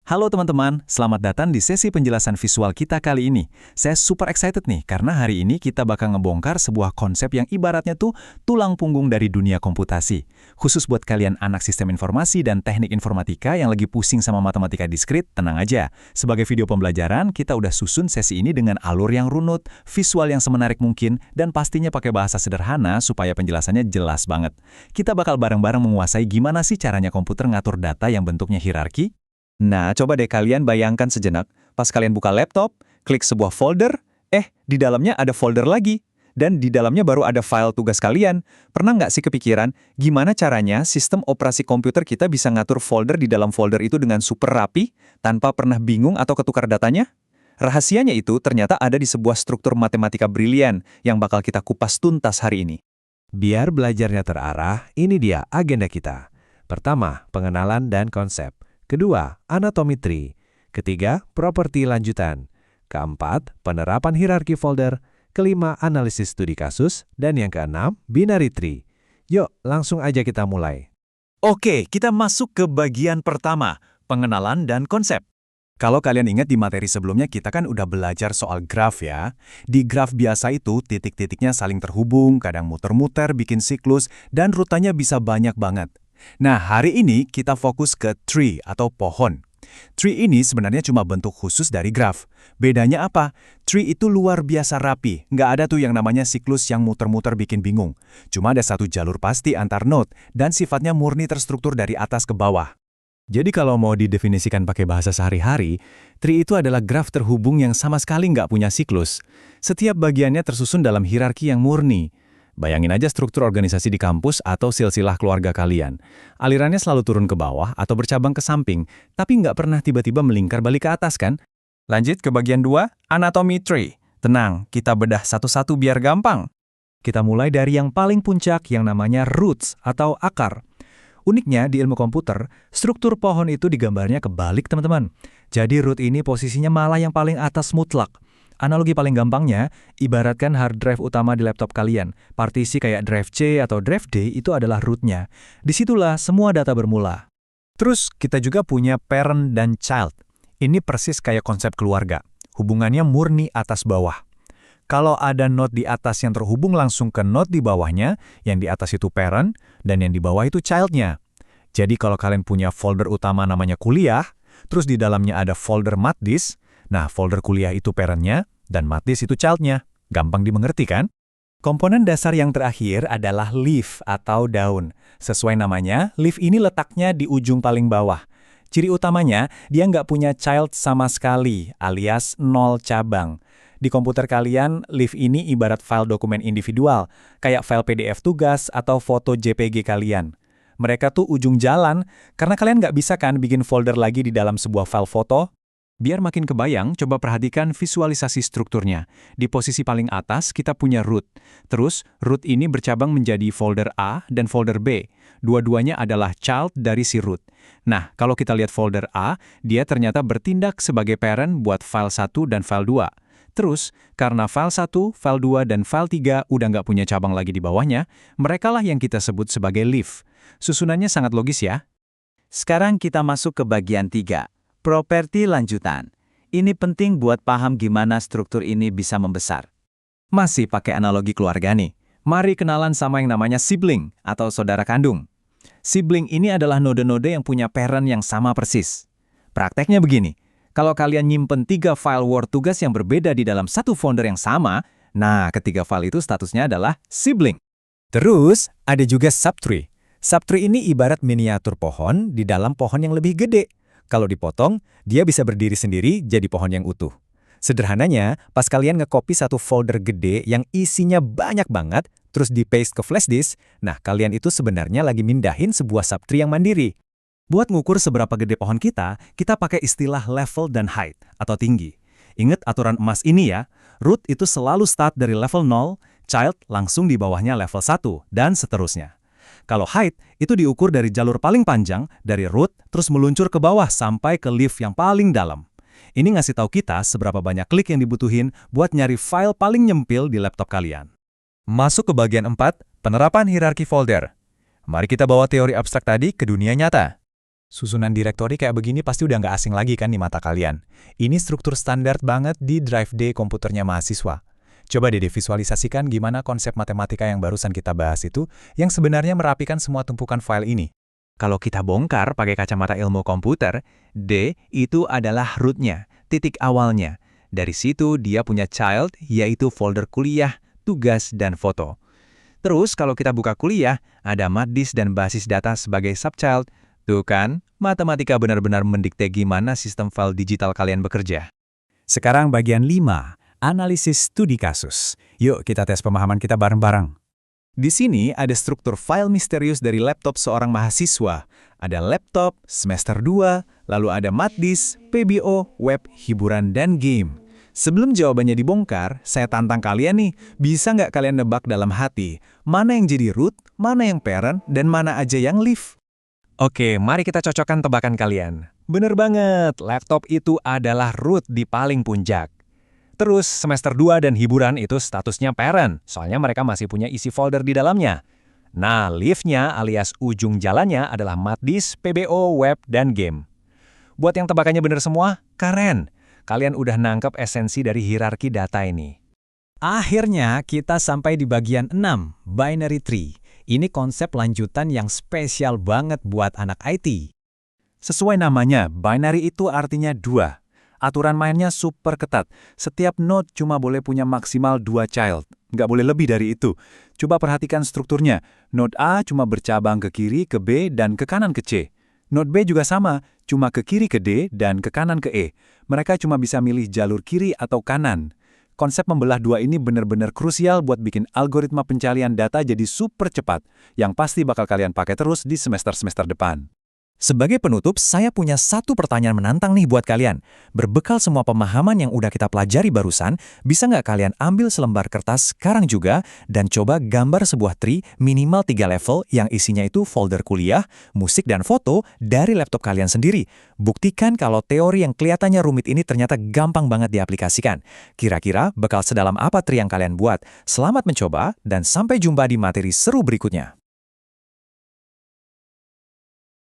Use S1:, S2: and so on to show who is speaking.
S1: Halo teman-teman, selamat datang di sesi penjelasan visual kita kali ini. Saya super excited nih, karena hari ini kita bakal ngebongkar sebuah konsep yang ibaratnya tuh tulang punggung dari dunia komputasi. Khusus buat kalian anak sistem informasi dan teknik informatika yang lagi pusing sama matematika diskrit, tenang aja. Sebagai video pembelajaran, kita udah susun sesi ini dengan alur yang runut, visual yang semenarik mungkin, dan pastinya pakai bahasa sederhana supaya penjelasannya jelas banget. Kita bakal bareng-bareng menguasai gimana sih caranya komputer ngatur data yang bentuknya hierarki.
S2: Nah, coba deh kalian bayangkan sejenak, pas kalian buka laptop, klik sebuah folder, di dalamnya ada folder lagi, dan di dalamnya baru ada file tugas kalian. Pernah nggak sih kepikiran, gimana caranya sistem operasi komputer kita bisa ngatur folder di dalam folder itu dengan super rapi, tanpa pernah bingung atau ketukar datanya? Rahasianya itu ternyata ada di sebuah struktur matematika brilian yang bakal kita kupas tuntas hari ini.
S3: Biar belajarnya terarah, ini dia agenda kita. Pertama, pengenalan dan konsep. Kedua, anatomi tree. Ketiga, properti lanjutan. Keempat, penerapan hierarki folder. Kelima, analisis studi kasus. Dan yang keenam, binary tree. Yuk, langsung aja kita mulai.
S1: Oke, kita masuk ke bagian pertama, pengenalan dan konsep. Kalau kalian ingat di materi sebelumnya kita kan udah belajar soal graf ya. Di graf biasa itu titik-titiknya saling terhubung, kadang muter-muter, bikin siklus, dan rutanya bisa banyak banget. Nah, hari ini kita fokus ke tree atau pohon. Tree ini sebenarnya cuma bentuk khusus dari graf. Bedanya apa? Tree itu luar biasa rapi, nggak ada tuh yang namanya siklus yang muter-muter bikin bingung. Cuma ada satu jalur pasti antar node, dan sifatnya murni terstruktur dari atas ke bawah. Jadi kalau mau didefinisikan pakai bahasa sehari-hari, tree itu adalah graf terhubung yang sama sekali nggak punya siklus. Setiap bagiannya tersusun dalam hierarki yang murni. Bayangin aja struktur organisasi di kampus atau silsilah keluarga kalian. Alirannya selalu turun ke bawah atau bercabang ke samping, tapi nggak pernah tiba-tiba melingkar balik ke atas kan? Lanjut ke bagian 2, anatomy tree. Tenang, kita bedah satu-satu biar gampang. Kita mulai dari yang paling puncak yang namanya roots atau akar. Uniknya di ilmu komputer, struktur pohon itu digambarnya kebalik teman-teman. Jadi root ini posisinya malah yang paling atas mutlak. Analogi paling gampangnya, ibaratkan hard drive utama di laptop kalian. Partisi kayak drive C atau drive D itu adalah rootnya. Disitulah semua data bermula. Terus kita juga punya parent dan child. Ini persis kayak konsep keluarga. Hubungannya murni atas bawah. Kalau ada node di atas yang terhubung langsung ke node di bawahnya, yang di atas itu parent, dan yang di bawah itu childnya. Jadi kalau kalian punya folder utama namanya kuliah, terus di dalamnya ada folder matdisk, nah, folder kuliah itu parent-nya, dan matdisk itu child-nya. Gampang dimengerti kan? Komponen dasar yang terakhir adalah leaf atau daun. Sesuai namanya, leaf ini letaknya di ujung paling bawah. Ciri utamanya, dia nggak punya child sama sekali, alias 0 cabang. Di komputer kalian, leaf ini ibarat file dokumen individual, kayak file PDF tugas atau foto JPG kalian. Mereka tuh ujung jalan, karena kalian nggak bisa kan bikin folder lagi di dalam sebuah file foto. Biar makin kebayang, coba perhatikan visualisasi strukturnya. Di posisi paling atas, kita punya root. Terus, root ini bercabang menjadi folder A dan folder B. Dua-duanya adalah child dari si root. Nah, kalau kita lihat folder A, dia ternyata bertindak sebagai parent buat file 1 dan file 2. Terus, karena file 1, file 2, dan file 3 udah nggak punya cabang lagi di bawahnya, merekalah yang kita sebut sebagai leaf. Susunannya sangat logis ya.
S2: Sekarang kita masuk ke bagian 3. Properti lanjutan. Ini penting buat paham gimana struktur ini bisa membesar.
S1: Masih pakai analogi keluarga nih. Mari kenalan sama yang namanya sibling atau saudara kandung. Sibling ini adalah node-node yang punya parent yang sama persis. Prakteknya begini, kalau kalian nyimpen 3 file Word tugas yang berbeda di dalam satu folder yang sama, nah ketiga file itu statusnya adalah sibling. Terus, ada juga subtree. Subtree ini ibarat miniatur pohon di dalam pohon yang lebih gede. Kalau dipotong, dia bisa berdiri sendiri jadi pohon yang utuh. Sederhananya, pas kalian nge-copy satu folder gede yang isinya banyak banget, terus di-paste ke flash disk, nah kalian itu sebenarnya lagi mindahin sebuah subtree yang mandiri. Buat ngukur seberapa gede pohon kita pakai istilah level dan height atau tinggi. Ingat aturan emas ini ya, root itu selalu start dari level 0, child langsung di bawahnya level 1, dan seterusnya. Kalau height, itu diukur dari jalur paling panjang, dari root, terus meluncur ke bawah sampai ke leaf yang paling dalam. Ini ngasih tahu kita seberapa banyak klik yang dibutuhin buat nyari file paling nyempil di laptop kalian. Masuk ke bagian 4, penerapan hierarki folder. Mari kita bawa teori abstrak tadi ke dunia nyata. Susunan direktori kayak begini pasti udah nggak asing lagi kan di mata kalian. Ini struktur standar banget di Drive D komputernya mahasiswa. Coba deh divisualisasikan gimana konsep matematika yang barusan kita bahas itu, yang sebenarnya merapikan semua tumpukan file ini.
S2: Kalau kita bongkar pakai kacamata ilmu komputer, D itu adalah root-nya, titik awalnya. Dari situ dia punya child, yaitu folder kuliah, tugas, dan foto. Terus kalau kita buka kuliah, ada mat disk dan basis data sebagai subchild. Tuh kan, matematika benar-benar mendikte gimana sistem file digital kalian bekerja.
S1: Sekarang bagian 5, analisis studi kasus. Yuk kita tes pemahaman kita bareng-bareng. Di sini ada struktur file misterius dari laptop seorang mahasiswa. Ada laptop, semester 2, lalu ada mat disk, PBO, web, hiburan, dan game. Sebelum jawabannya dibongkar, saya tantang kalian nih, bisa nggak kalian nebak dalam hati, mana yang jadi root, mana yang parent, dan mana aja yang leaf?
S2: Oke, mari kita cocokkan tebakan kalian. Bener banget, laptop itu adalah root di paling puncak. Terus, semester 2 dan hiburan itu statusnya parent, soalnya mereka masih punya isi folder di dalamnya. Nah, leaf-nya alias ujung jalannya adalah mat disk, PBO, web, dan game. Buat yang tebakannya bener semua, keren. Kalian udah nangkep esensi dari hierarki data ini.
S1: Akhirnya kita sampai di bagian 6, binary tree. Ini konsep lanjutan yang spesial banget buat anak IT. Sesuai namanya, binary itu artinya 2. Aturan mainnya super ketat. Setiap node cuma boleh punya maksimal 2 child. Nggak boleh lebih dari itu. Coba perhatikan strukturnya. Node A cuma bercabang ke kiri, ke B, dan ke kanan ke C. Node B juga sama, cuma ke kiri ke D dan ke kanan ke E. Mereka cuma bisa milih jalur kiri atau kanan. Konsep membelah 2 ini benar-benar krusial buat bikin algoritma pencarian data jadi super cepat, yang pasti bakal kalian pakai terus di semester-semester depan. Sebagai penutup, saya punya satu pertanyaan menantang nih buat kalian. Berbekal semua pemahaman yang udah kita pelajari barusan, bisa nggak kalian ambil selembar kertas sekarang juga dan coba gambar sebuah tree minimal 3 level yang isinya itu folder kuliah, musik, dan foto dari laptop kalian sendiri. Buktikan kalau teori yang kelihatannya rumit ini ternyata gampang banget diaplikasikan. Kira-kira bakal sedalam apa tree yang kalian buat? Selamat mencoba dan sampai jumpa di materi seru berikutnya.